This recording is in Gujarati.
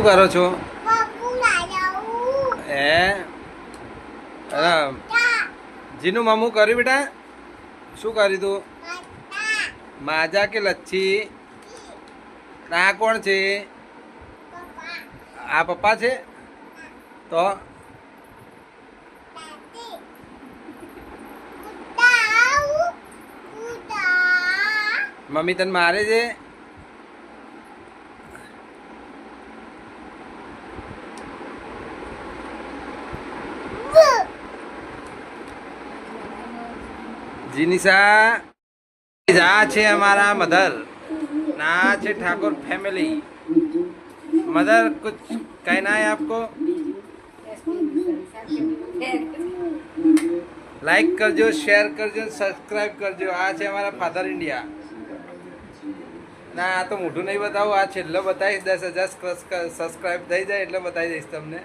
કરો છો? હે જીનું મામું કર્યું બેટા? શું કર્યું તું? માજા કે લચ્છી? આ કોણ છે? આ પપ્પા છે? તો મમ્મી તને મારે છે? જીનિશા આ છે અમારા મધર ના છે ઠાકોર ફેમિલી। मदर कुछ कहना है आपको? लाइक करजो, शेयर करजो, सब्सक्राइब करजो। आ છે અમારા ફાધર ઇન્ડિયા ના આ તો મોઢું નહીં બતાવું, આ છેલ્લો બતાવીશ 10,000 સબસ્ક્રાઇબ થઈ જાય એટલે બતાવી દઈશ તમને।